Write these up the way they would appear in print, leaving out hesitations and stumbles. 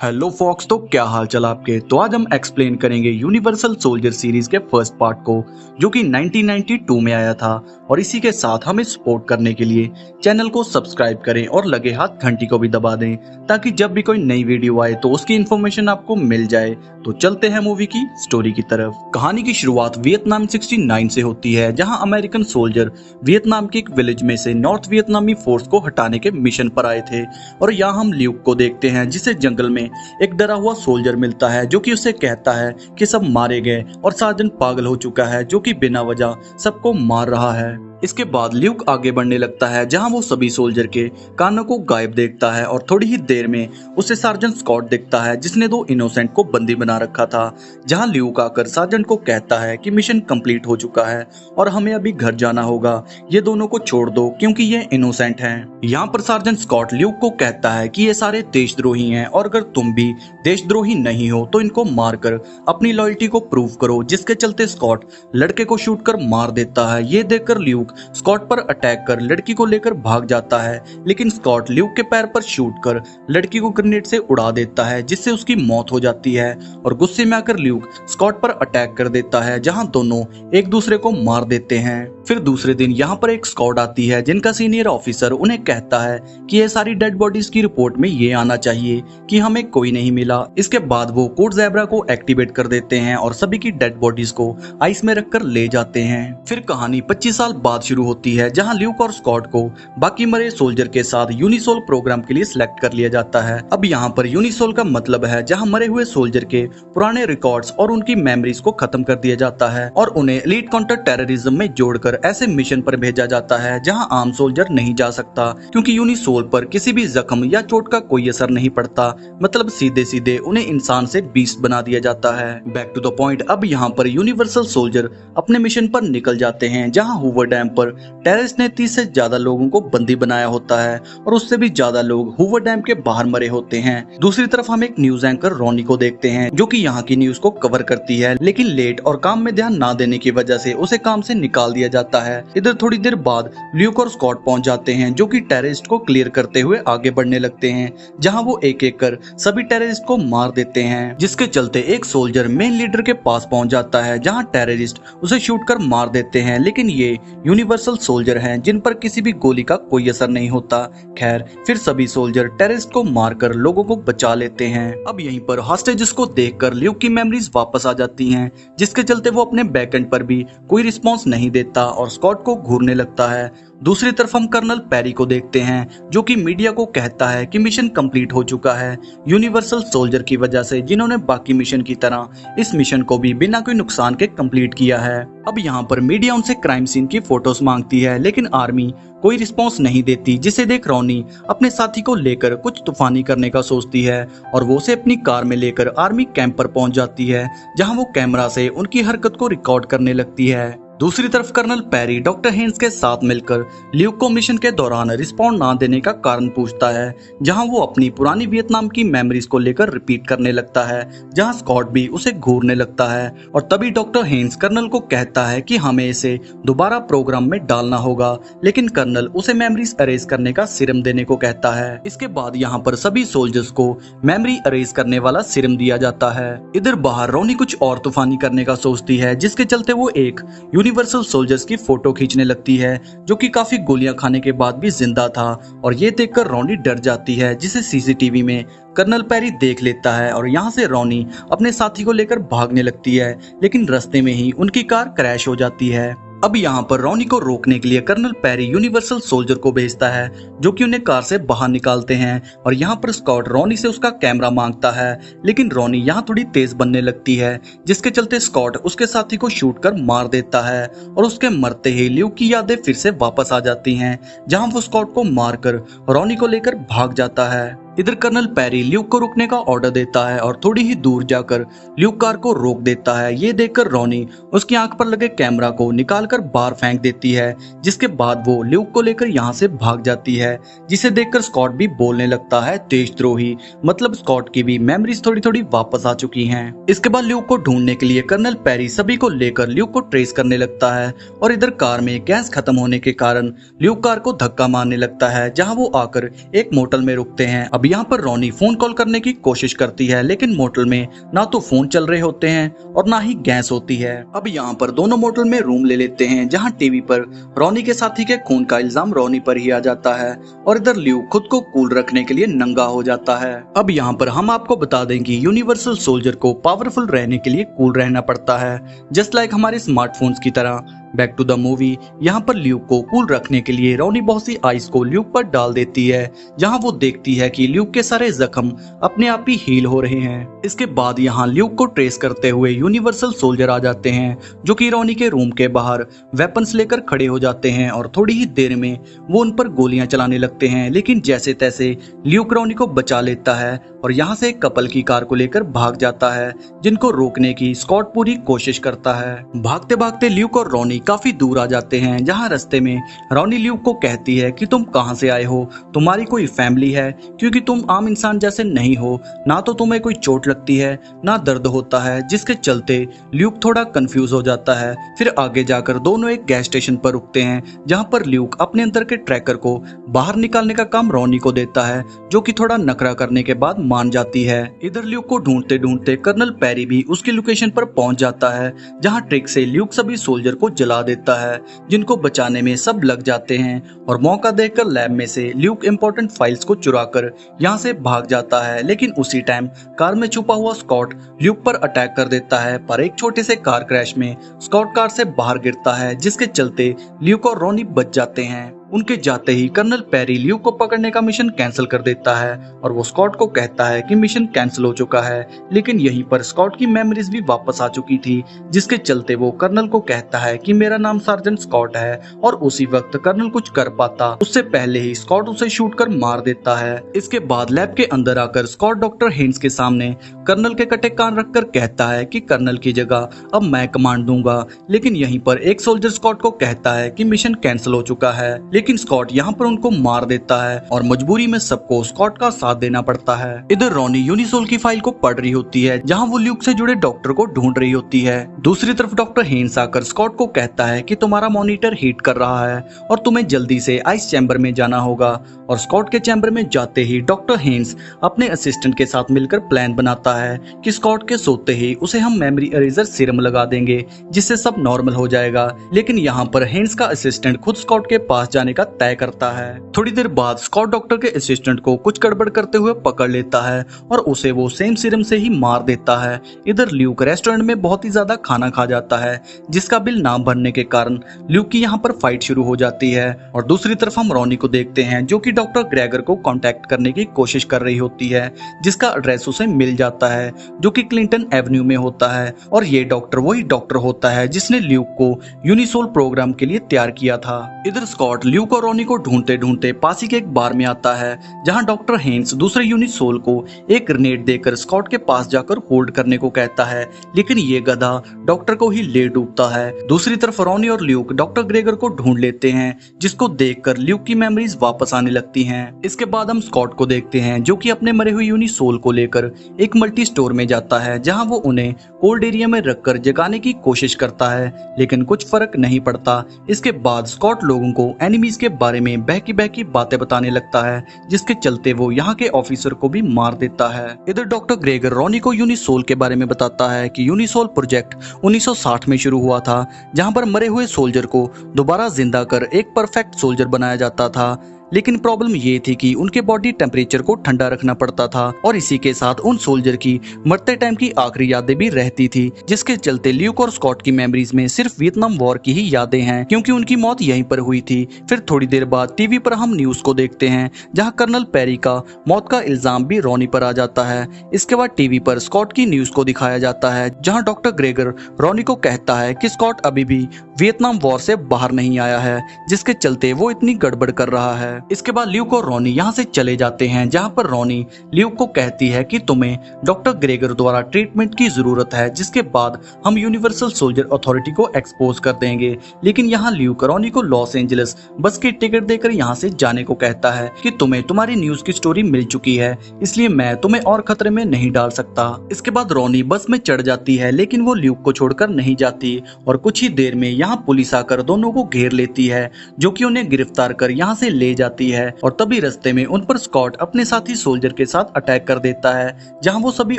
Hello fox, तो क्या हाल चाल आपके। तो आज हम एक्सप्लेन करेंगे यूनिवर्सल सोल्जर सीरीज के फर्स्ट पार्ट को, जो कि 1992 में आया था। और इसी के साथ हमें सपोर्ट करने के लिए चैनल को सब्सक्राइब करें और लगे हाथ घंटी को भी दबा दें, ताकि जब भी कोई नई वीडियो आए तो उसकी इन्फॉर्मेशन आपको मिल जाए। तो चलते हैं मूवी की स्टोरी की तरफ। कहानी की शुरुआत वियतनाम 69 से होती है, जहां अमेरिकन सोल्जर वियतनाम के एक विलेज में से नॉर्थ वियतनामी फोर्स को हटाने के मिशन पर आए थे। और यहाँ हम ल्यूक को देखते हैं, जिसे जंगल में एक डरा हुआ सोल्जर मिलता है, जो कि उसे कहता है कि सब मारे गए और साजन पागल हो चुका है, जो कि बिना वजह सबको मार रहा है। इसके बाद ल्यूक आगे बढ़ने लगता है, जहां वो सभी सोल्जर के कानों को गायब देखता है और थोड़ी ही देर में उसे सार्जेंट स्कॉट दिखता है, जिसने दो इनोसेंट को बंदी बना रखा था। जहां ल्यूक आकर सार्जेंट को कहता है कि मिशन कंप्लीट हो चुका है और हमें अभी घर जाना होगा, ये दोनों को छोड़ दो क्योंकि ये इनोसेंट हैं। यहाँ पर सार्जेंट स्कॉट ल्यूक को कहता है कि ये सारे देशद्रोही हैं और अगर तुम भी देशद्रोही नहीं हो तो इनको मारकर अपनी लॉयल्टी को प्रूव करो, जिसके चलते स्कॉट लड़के को शूट कर मार देता है। ये देखकर ल्यूक स्कॉट पर अटैक कर लड़की को लेकर भाग जाता है, लेकिन स्कॉट ल्यूक के पैर पर शूट कर लड़की को ग्रेनेड से उड़ा देता है, जिससे उसकी मौत हो जाती है। और गुस्से में आकर ल्यूक स्कॉट पर अटैक कर देता है, जहां दोनों एक दूसरे को मार देते हैं। फिर दूसरे दिन यहाँ पर एक स्क्वाड आती है, जिनका सीनियर ऑफिसर उन्हें कहता है कि ये सारी डेड बॉडीज की रिपोर्ट में ये आना चाहिए कि हमें कोई नहीं मिला। इसके बाद वो कोड ज़ेब्रा को एक्टिवेट कर देते हैं और सभी की डेड बॉडीज को आइस में रखकर ले जाते हैं। फिर कहानी 25 साल बाद शुरू होती है, जहां ल्यूक और स्कॉट को बाकी मरे सोल्जर के साथ यूनिसोल प्रोग्राम के लिए सिलेक्ट कर लिया जाता है। अब यहाँ पर यूनिसोल का मतलब है जहां मरे हुए सोल्जर के पुराने रिकॉर्ड्स और उनकी मेमोरीज को खत्म कर दिया जाता है और उन्हें एलीट काउंटर टेररिज्म में जोड़कर ऐसे मिशन पर भेजा जाता है जहां आम सोल्जर नहीं जा सकता, क्योंकि यूनिसोल पर किसी भी जख्म या चोट का कोई असर नहीं पड़ता। मतलब सीधे सीधे उन्हें इंसान से बीस्ट बना दिया जाता है। Back to the point. अब यहाँ पर यूनिवर्सल सोल्जर अपने मिशन पर निकल जाते हैं, जहां हूवर डैम पर टेररिस्ट ने 30 से ज्यादा लोगों को बंदी बनाया होता है और उससे भी ज्यादा लोग हूवर डैम के बाहर मरे होते हैं। दूसरी तरफ हम एक न्यूज एंकर रोनी को देखते हैं, जो कि यहाँ की न्यूज को कवर करती है, लेकिन लेट और काम में ध्यान ना देने की वजह से उसे काम से निकाल दिया जाता है। इधर थोड़ी देर बाद ल्यूक और स्कॉट पहुंच जाते हैं, जो कि टेररिस्ट को क्लियर करते हुए आगे बढ़ने लगते हैं, जहां वो एक एक कर सभी टेररिस्ट को मार देते हैं। जिसके चलते एक सोल्जर मेन लीडर के पास पहुंच जाता है, जहां टेररिस्ट उसे शूट कर मार देते हैं, लेकिन ये यूनिवर्सल सोल्जर हैं जिन पर किसी भी गोली का कोई असर नहीं होता। खैर, फिर सभी सोल्जर टेररिस्ट को मारकर लोगों को बचा लेते हैं। अब यहीं पर हॉस्टेजेस को देखकर ल्यूक की मेमोरीज वापस आ जाती हैं, जिसके चलते वो अपने बैकएंड पर भी कोई रिस्पॉन्स नहीं देता और स्कॉट को घूरने लगता है। दूसरी तरफ हम कर्नल पेरी को देखते हैं, जो कि मीडिया को कहता है कि मिशन कंप्लीट हो चुका है यूनिवर्सल सोल्जर की वजह से, जिन्होंने बाकी मिशन की तरह इस मिशन को भी बिना कोई नुकसान के कंप्लीट किया है। अब यहाँ पर मीडिया उनसे क्राइम सीन की फोटोज मांगती है, लेकिन आर्मी कोई रिस्पॉन्स नहीं देती, जिसे देख रोनी अपने साथी को लेकर कुछ तूफानी करने का सोचती है और वो उसे अपनी कार में लेकर आर्मी कैंप पर पहुंच जाती है, जहां वो कैमरा से उनकी हरकत को रिकॉर्ड करने लगती है। दूसरी तरफ कर्नल पेरी डॉक्टर हेन्स के साथ मिलकर ल्यूक को मिशन के दौरान रिस्पॉन्ड ना देने का कारण पूछता है, जहां वो अपनी पुरानी वियतनाम की मेमोरीज को लेकर रिपीट करने लगता है, जहां स्कॉट भी उसे घूरने लगता है। और तभी डॉक्टर हेन्स कर्नल को कहता है कि हमें इसे दोबारा प्रोग्राम में डालना होगा, लेकिन कर्नल उसे मेमोरीज अरेज करने का सीरम देने को कहता है। इसके बाद यहाँ पर सभी सोल्जर्स को मेमोरी अरेज करने वाला सीरम दिया जाता है। इधर बाहर रोनी कुछ और तूफानी करने का सोचती है, जिसके चलते वो एक यूनिवर्सल सोल्जर्स की फोटो खींचने लगती है, जो कि काफी गोलियां खाने के बाद भी जिंदा था। और ये देखकर रोनी डर जाती है, जिसे सीसीटीवी में कर्नल पेरी देख लेता है और यहाँ से रोनी अपने साथी को लेकर भागने लगती है, लेकिन रास्ते में ही उनकी कार क्रैश हो जाती है। अब यहाँ पर रोनी को रोकने के लिए कर्नल पेरी यूनिवर्सल सोल्जर को भेजता है, जो कि उन्हें कार से बाहर निकालते हैं। और यहाँ पर स्कॉट रोनी से उसका कैमरा मांगता है, लेकिन रोनी यहाँ थोड़ी तेज बनने लगती है, जिसके चलते स्कॉट उसके साथी को शूट कर मार देता है और उसके मरते ही ल्यूक की यादें फिर से वापस आ जाती हैं, जहाँ वो स्कॉट को मारकर रोनी को लेकर भाग जाता है। इधर कर्नल पेरी ल्यूक को रुकने का ऑर्डर देता है और थोड़ी ही दूर जाकर ल्यूक कार को रोक देता है। ये देखकर रोनी उसकी आंख पर लगे कैमरा को निकालकर बाहर फेंक देती है, जिसके बाद वो ल्यूक को लेकर यहाँ से भाग जाती है, जिसे देखकर स्कॉट भी बोलने लगता है देशद्रोही। मतलब स्कॉट की भी मेमोरीज थोड़ी थोड़ी वापस आ चुकी हैं। इसके बाद ल्यूक को ढूंढने के लिए कर्नल पेरी सभी को लेकर ल्यूक को ट्रेस करने लगता है और इधर कार में गैस खत्म होने के कारण ल्यूक कार को धक्का मारने लगता है, जहाँ वो आकर एक मोटल में रुकते हैं। अब यहाँ पर रोनी फोन कॉल करने की कोशिश करती है, लेकिन मोटल में ना तो फोन चल रहे होते हैं और ना ही गैस होती है। अब यहाँ पर दोनों मोटल में रूम ले लेते हैं, जहाँ टीवी पर रोनी के साथी के खून का इल्जाम रोनी पर ही आ जाता है और इधर ल्यूक खुद को कूल रखने के लिए नंगा हो जाता है। अब यहाँ पर हम आपको बता दें कि यूनिवर्सल सोल्जर को पावरफुल रहने के लिए कूल रहना पड़ता है, जस्ट लाइक हमारे स्मार्टफोन्स की तरह। बैक टू द मूवी, यहाँ पर ल्यूक को कूल रखने के लिए रोनी बहुत सी आइस को ल्यूक पर डाल देती है, जहाँ वो देखती है कि ल्यूक के सारे जख्म अपने आप ही हील हो रहे हैं। इसके बाद यहाँ ल्यूक को ट्रेस करते हुए यूनिवर्सल सोल्जर आ जाते हैं, जो कि रोनी के रूम के बाहर वेपन्स लेकर खड़े हो जाते हैं और थोड़ी ही देर में वो उन पर गोलियां चलाने लगते हैं। लेकिन जैसे तैसे ल्यूक रोनी को बचा लेता है और यहाँ से एक कपल की कार को लेकर भाग जाता है, जिनको रोकने की स्कॉट पूरी कोशिश करता है। भागते भागते ल्यूक और रोनी काफी दूर आ जाते हैं, जहाँ रास्ते में रोनी ल्यूक को कहती है कि तुम कहां से आए हो, तुम्हारी कोई फैमिली है, क्योंकि तुम आम इंसान जैसे नहीं हो, ना तो तुम्हें कोई चोट लगती है ना दर्द होता है, जिसके चलते ल्यूक थोड़ा कंफ्यूज हो जाता है। फिर आगे जाकर दोनों एक गैस स्टेशन पर रुकते हैं, जहां पर ल्यूक अपने अंदर के ट्रैकर को बाहर निकालने का काम रोनी को देता है, जो कि थोड़ा नखरा करने के बाद मान जाती है। इधर ल्यूक को ढूंढते ढूंढते कर्नल पेरी भी उसकी लोकेशन पर पहुंच जाता है, जहां ट्रिक से ल्यूक सभी सोल्जर को जला देता है, जिनको बचाने में सब लग जाते हैं और मौका देखकर लैब में से ल्यूक इंपॉर्टेंट फाइल्स को चुराकर यहाँ से भाग जाता है। लेकिन उसी टाइम कार में छुपा हुआ स्कॉट ल्यूक पर अटैक कर देता है, पर एक छोटे से कार क्रैश में स्कॉट कार से बाहर गिरता है, जिसके चलते ल्यूक और रोनी बच जाते हैं। उनके जाते ही कर्नल पेरी ल्यूक को पकड़ने का मिशन कैंसिल कर देता है और वो स्कॉट को कहता है कि मिशन कैंसिल हो चुका है। लेकिन यहीं पर स्कॉट की मेमोरीज भी वापस आ चुकी थी, जिसके चलते वो कर्नल को कहता है कि मेरा नाम सार्जेंट स्कॉट है, और उसी वक्त कर्नल कुछ कर पाता उससे पहले ही स्कॉट उसे शूट कर मार देता है। इसके बाद लैब के अंदर आकर स्कॉट डॉक्टर हेन्स के सामने कर्नल के कटे कान रखकर कहता है कि कर्नल की जगह अब मैं कमांड दूंगा। लेकिन यहीं पर एक सोल्जर स्कॉट को कहता है कि मिशन कैंसिल हो चुका है, लेकिन स्कॉट यहाँ पर उनको मार देता है और मजबूरी में सबको स्कॉट का साथ देना पड़ता है। इधर रोनी यूनिसोल की फाइल को पढ़ रही होती है, जहाँ वो ल्यूक से जुड़े डॉक्टर को ढूंढ रही होती है। दूसरी तरफ डॉक्टर हेन्स आकर स्कॉट को कहता है कि तुम्हारा मॉनिटर हीट कर रहा है और तुम्हें जल्दी से आइस चैम्बर में जाना होगा। और स्कॉट के चैम्बर में जाते ही डॉक्टर हेन्स अपने असिस्टेंट के साथ मिलकर प्लान बनाता है कि स्कॉट के सोते ही उसे हम मेमोरी इरेजर सीरम लगा देंगे, जिससे सब नॉर्मल हो जाएगा। लेकिन यहाँ पर हेन्स का असिस्टेंट खुद स्कॉट के पास जाने का तय करता है। थोड़ी देर बाद स्कॉट डॉक्टर के असिस्टेंट को कुछ गड़बड़ करते हुए पकड़ लेता है और उसे वो सेम सीरम से ही मार देता है। इधर ल्यूक रेस्टोरेंट में बहुत ही ज्यादा खाना खा जाता है, जिसका बिल ना भरने के कारण ल्यूक की यहाँ पर फाइट शुरू हो जाती है। और दूसरी तरफ हम रोनी को देखते हैं, जो कि डॉक्टर ग्रेगर को कांटेक्ट करने की कोशिश कर रही होती है, जिसका एड्रेस उसे मिल जाता है, जो कि क्लिंटन एवेन्यू में होता है। और ये डॉक्टर वही डॉक्टर होता है जिसने ल्यूक को यूनिसोल प्रोग्राम के लिए तैयार किया था। इधर स्कॉट ल्यूक और रोनी को ढूंढते ढूंढते पास ही के एक बार में आता है, जहां डॉक्टर हेन्स दूसरे यूनिसोल को एक ग्रेनेड देकर स्कॉट के पास जाकर होल्ड करने को कहता है, लेकिन ये गधा डॉक्टर को ही ले डूबता है। दूसरी तरफ रोनी और ल्यूक डॉक्टर ग्रेगर को ढूंढ लेते हैं, जिसको देखकर ल्यूक की मेमोरीज वापस आने लगती हैं। इसके बाद हम स्कॉट को देखते हैं, जो कि अपने मरे हुए यूनिसोल को लेकर एक मल्टी स्टोर में जाता है, जहां वो उन्हें कोल्ड एरिया में रखकर जगाने की कोशिश करता है, लेकिन कुछ फर्क नहीं पड़ता। इसके बाद स्कॉट लोगों को एनिमीज के बारे में बहकी बहकी बातें बताने लगता है, जिसके चलते वो यहाँ के ऑफिसर को भी मार देता है। इधर डॉक्टर ग्रेगर रोनी को यूनिसोल के बारे में बताता है कि यूनिसोल प्रोजेक्ट 1960 में शुरू हुआ था, जहाँ पर मरे हुए सोल्जर को दोबारा जिंदा कर एक परफेक्ट सोल्जर बनाया जाता था। लेकिन प्रॉब्लम ये थी कि उनके बॉडी टेम्परेचर को ठंडा रखना पड़ता था, और इसी के साथ उन सोल्जर की मरते टाइम की आखिरी यादें भी रहती थी, जिसके चलते ल्यूक और स्कॉट की मेमोरीज में सिर्फ वियतनाम वॉर की ही यादें हैं, क्योंकि उनकी मौत यहीं पर हुई थी। फिर थोड़ी देर बाद टीवी पर हम न्यूज को देखते हैं, जहां कर्नल पेरी का मौत का इल्जाम भी रोनी पर आ जाता है। इसके बाद टीवी पर स्कॉट की न्यूज को दिखाया जाता है, जहाँ डॉक्टर ग्रेगर रोनी को कहता है कि स्कॉट अभी भी वियतनाम वॉर से बाहर नहीं आया है, जिसके चलते वो इतनी गड़बड़ कर रहा है। इसके बाद ल्यूक और रोनी यहाँ से चले जाते हैं, जहाँ पर रोनी ल्यूक को कहती है कि तुम्हें डॉक्टर ग्रेगर द्वारा ट्रीटमेंट की जरूरत है, जिसके बाद हम यूनिवर्सल सोल्जर अथॉरिटी को एक्सपोज कर देंगे। लेकिन यहाँ ल्यूक रोनी को लॉस एंजलिस बस की टिकट देकर यहाँ से जाने को कहता है कि तुम्हें तुम्हारी न्यूज की स्टोरी मिल चुकी है, इसलिए मैं तुम्हें और खतरे में नहीं डाल सकता। इसके बाद रोनी बस में चढ़ जाती है, लेकिन वो ल्यूक को छोड़कर नहीं जाती, और कुछ ही देर में यहाँ पुलिस आकर दोनों को घेर लेती है, जो कि उन्हें गिरफ्तार कर यहाँ से ले जाती जाती है और तभी रास्ते में उन पर स्कॉट अपने साथी सोल्जर के साथ अटैक कर देता है, जहां वो सभी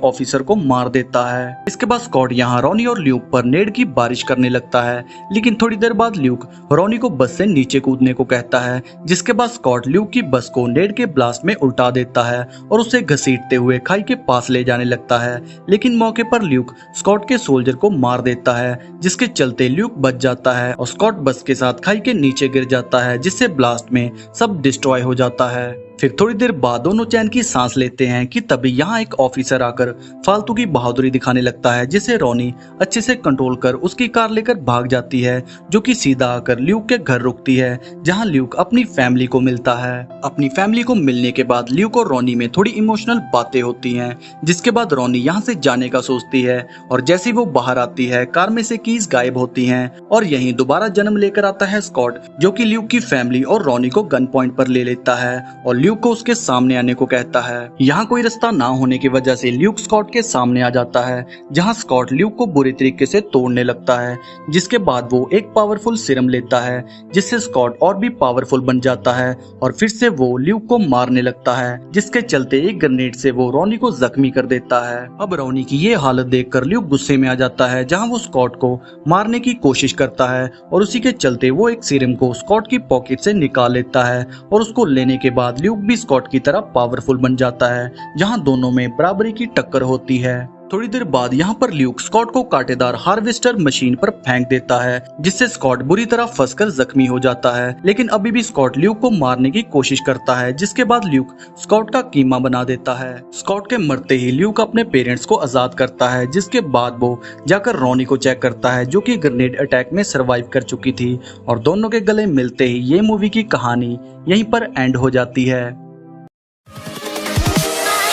ऑफिसर को मार देता है। इसके बाद स्कॉट यहाँ रॉनी और ल्यूक पर नेड की बारिश करने लगता है, लेकिन थोड़ी देर बाद ल्यूक रॉनी को बस से नीचे कूदने को कहता है, जिसके बाद स्कॉट ल्यूक की बस को नेड के ब्लास्ट में उल्टा देता है और उसे घसीटते हुए खाई के पास ले जाने लगता है। लेकिन मौके पर ल्यूक स्कॉट के सोल्जर को मार देता है, जिसके चलते ल्यूक बच जाता है और स्कॉट बस के साथ खाई के नीचे गिर जाता है, जिससे ब्लास्ट में सब डिस्ट्रॉय हो जाता है। फिर थोड़ी देर बाद दोनों चैन की सांस लेते हैं कि तभी यहाँ एक ऑफिसर आकर फालतू की बहादुरी दिखाने लगता है, जिसे रॉनी अच्छे से कंट्रोल कर उसकी कार लेकर भाग जाती है, जो कि सीधा आकर ल्यूक के घर रुकती है, जहाँ ल्यूक अपनी फैमिली को मिलता है। अपनी फैमिली को मिलने के बाद ल्यूक और रॉनी में थोड़ी इमोशनल बातें होती हैं, जिसके बाद रॉनी यहाँ से जाने का सोचती है और जैसे वो बाहर आती है कार में से कीज गायब होती हैं और यहीं दोबारा जन्म लेकर आता है स्कॉट, जो कि ल्यूक की फैमिली और रॉनी को गन पॉइंट पर ले लेता है और ल्यूक को उसके सामने आने को कहता है। यहाँ कोई रास्ता ना होने की वजह से ल्यूक स्कॉट के सामने आ जाता है, जहाँ स्कॉट ल्यूक को बुरी तरीके से तोड़ने लगता है, जिसके बाद वो एक पावरफुल सीरम लेता है, जिससे स्कॉट और भी पावरफुल बन जाता है और फिर से वो ल्यूक को मारने लगता है, जिसके चलते एक ग्रेनेड से वो रॉनी को जख्मी कर देता है। अब रॉनी की ये हालत देखकर ल्यूक गुस्से में आ जाता है, जहाँ वो स्कॉट को मारने की कोशिश करता है और उसी के चलते वो एक सीरम को स्कॉट की पॉकेट से निकाल लेता है और उसको लेने के बाद ल्यूक भी स्कॉट की तरह पावरफुल बन जाता है, जहां दोनों में बराबरी की टक्कर होती है। थोड़ी देर बाद यहाँ पर ल्यूक स्कॉट को कांटेदार हार्वेस्टर मशीन पर फेंक देता है, जिससे स्कॉट बुरी तरह फंसकर जख्मी हो जाता है, लेकिन अभी भी स्कॉट ल्यूक को मारने की कोशिश करता है, जिसके बाद ल्यूक स्कॉट का कीमा बना देता है। स्कॉट के मरते ही ल्यूक अपने पेरेंट्स को आजाद करता है, जिसके बाद वो जाकर रॉनी को चेक करता है, जो कि ग्रेनेड अटैक में सरवाइव कर चुकी थी, और दोनों के गले मिलते ही ये मूवी की कहानी यहीं पर एंड हो जाती है।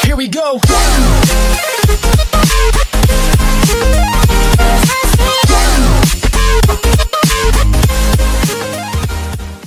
Here we go.